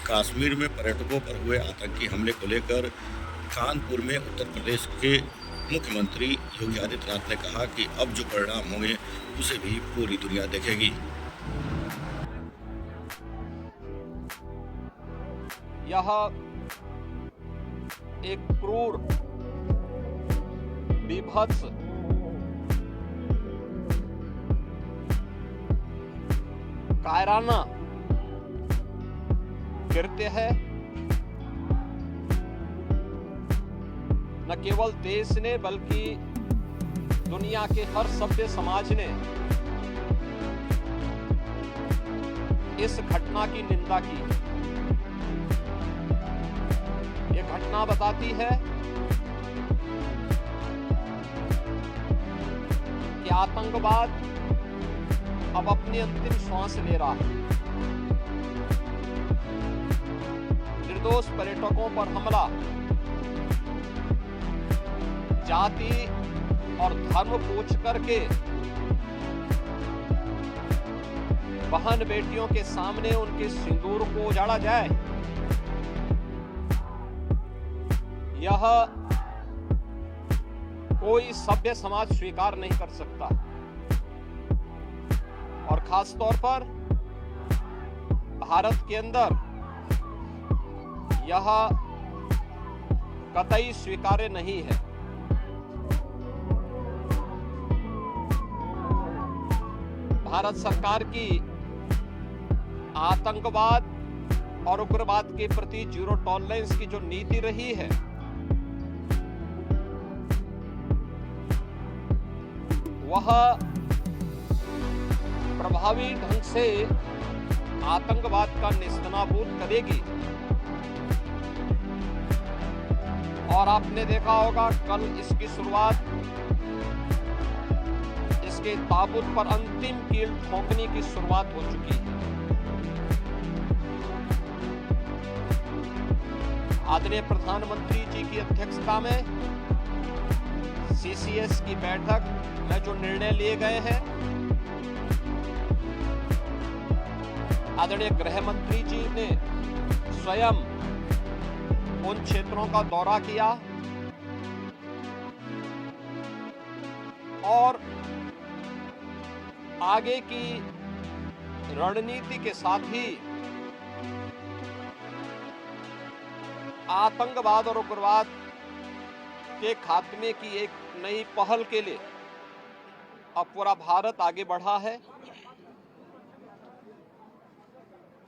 कश्मीर में पर्यटकों पर हुए आतंकी हमले को लेकर कानपुर में उत्तर प्रदेश के मुख्यमंत्री योगी आदित्यनाथ ने कहा कि अब जो परिणाम होंगे उसे भी पूरी दुनिया देखेगी। यह एक क्रूर, बीभत्स, कायराना कृत्य है। न केवल देश ने बल्कि दुनिया के हर सभ्य समाज ने इस घटना की निंदा की। यह घटना बताती है कि आतंकवाद अब अपनी अंतिम श्वास ले रहा है। निर्दोष पर्यटकों पर हमला जाति और धर्म पूछ करके बहन बेटियों के सामने उनके सिंदूर को उजाड़ा जाए, यह कोई सभ्य समाज स्वीकार नहीं कर सकता। और खास तौर पर भारत के अंदर यह कतई स्वीकार्य नहीं है। भारत सरकार की आतंकवाद और उग्रवाद के प्रति जीरो टॉलरेंस की जो नीति रही है, वह प्रभावी ढंग से आतंकवाद का नेस्तनाबूद करेगी। और आपने देखा होगा कल इसकी शुरुआत, इसके ताबूत पर अंतिम कील ठोकने की शुरुआत हो चुकी है। आदरणीय प्रधानमंत्री जी की अध्यक्षता में सीसीएस की बैठक में जो निर्णय लिए गए हैं, आदरणीय गृह मंत्री जी ने स्वयं उन क्षेत्रों का दौरा किया और आगे की रणनीति के साथ ही आतंकवाद और उग्रवाद के खात्मे की एक नई पहल के लिए अब पूरा भारत आगे बढ़ा है।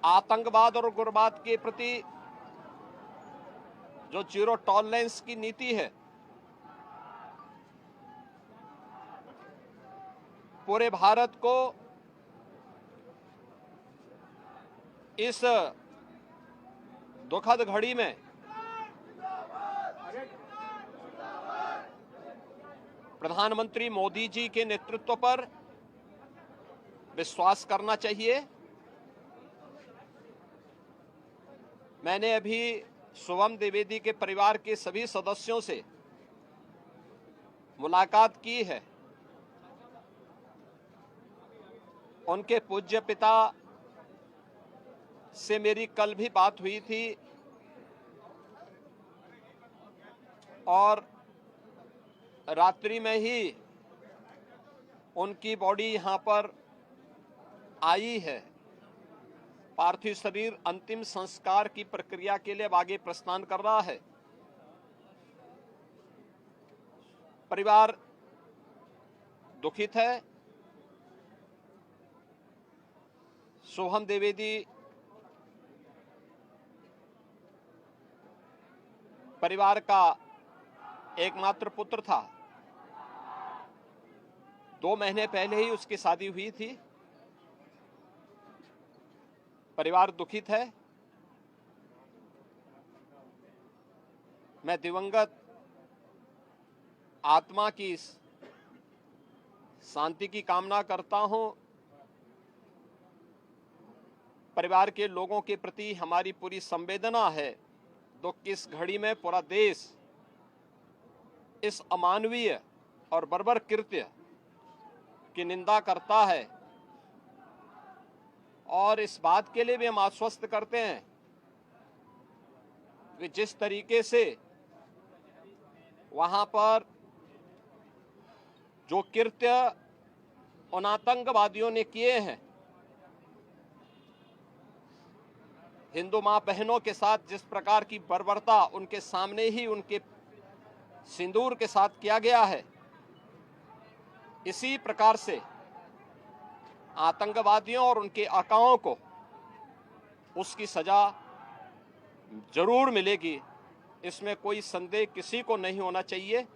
आतंकवाद और उग्रवाद के प्रति जो जीरो टॉलरेंस की नीति है, पूरे भारत को इस दुखद घड़ी में प्रधानमंत्री मोदी जी के नेतृत्व पर विश्वास करना चाहिए। मैंने अभी शुभम द्विवेदी के परिवार के सभी सदस्यों से मुलाकात की है। उनके पूज्य पिता से मेरी कल भी बात हुई थी और रात्रि में ही उनकी बॉडी यहां पर आई है। पार्थिव शरीर अंतिम संस्कार की प्रक्रिया के लिए अब आगे प्रस्थान कर रहा है। परिवार दुखित है। शुभम द्विवेदी परिवार का एकमात्र पुत्र था। 2 महीने पहले ही उसकी शादी हुई थी। परिवार दुखित है। मैं दिवंगत आत्मा की शांति की कामना करता हूं। परिवार के लोगों के प्रति हमारी पूरी संवेदना है। दुख की इस घड़ी में पूरा देश इस अमानवीय और बर्बर कृत्य की निंदा करता है और इस बात के लिए भी हम आश्वस्त करते हैं कि जिस तरीके से वहां पर जो कृत्य उन आतंकवादियों ने किए हैं, हिंदू मां बहनों के साथ जिस प्रकार की बर्बरता उनके सामने ही उनके सिंदूर के साथ किया गया है, इसी प्रकार से आतंकवादियों और उनके आकाओं को उसकी सजा जरूर मिलेगी, इसमें कोई संदेह किसी को नहीं होना चाहिए।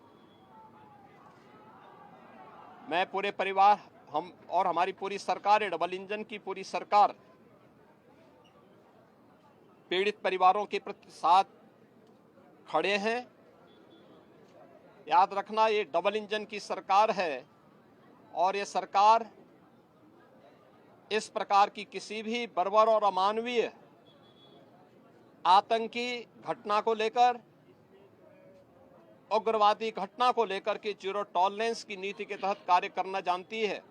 मैं पूरे परिवार, हम और हमारी पूरी सरकार, डबल इंजन की पूरी सरकार पीड़ित परिवारों के प्रति साथ खड़े हैं। याद रखना, ये डबल इंजन की सरकार है और ये सरकार इस प्रकार की किसी भी बर्बर और अमानवीय आतंकी घटना को लेकर, उग्रवादी घटना को लेकर के जीरो टॉलरेंस की नीति के तहत कार्य करना जानती है।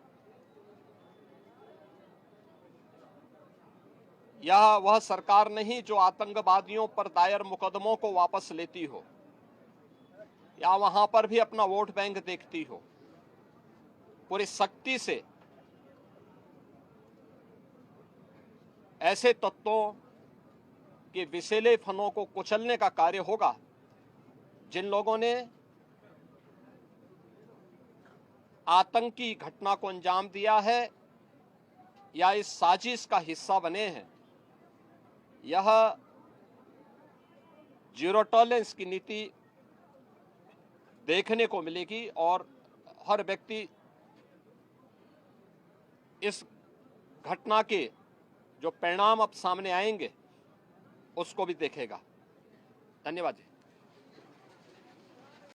यह वह सरकार नहीं जो आतंकवादियों पर दायर मुकदमों को वापस लेती हो या वहां पर भी अपना वोट बैंक देखती हो। पूरी सख्ती से ऐसे तत्वों के विषैले फनों को कुचलने का कार्य होगा जिन लोगों ने आतंकी घटना को अंजाम दिया है या इस साजिश का हिस्सा बने हैं। यह जीरो टॉलरेंस की नीति देखने को मिलेगी और हर व्यक्ति इस घटना के जो परिणाम अब सामने आएंगे उसको भी देखेगा। धन्यवाद जी।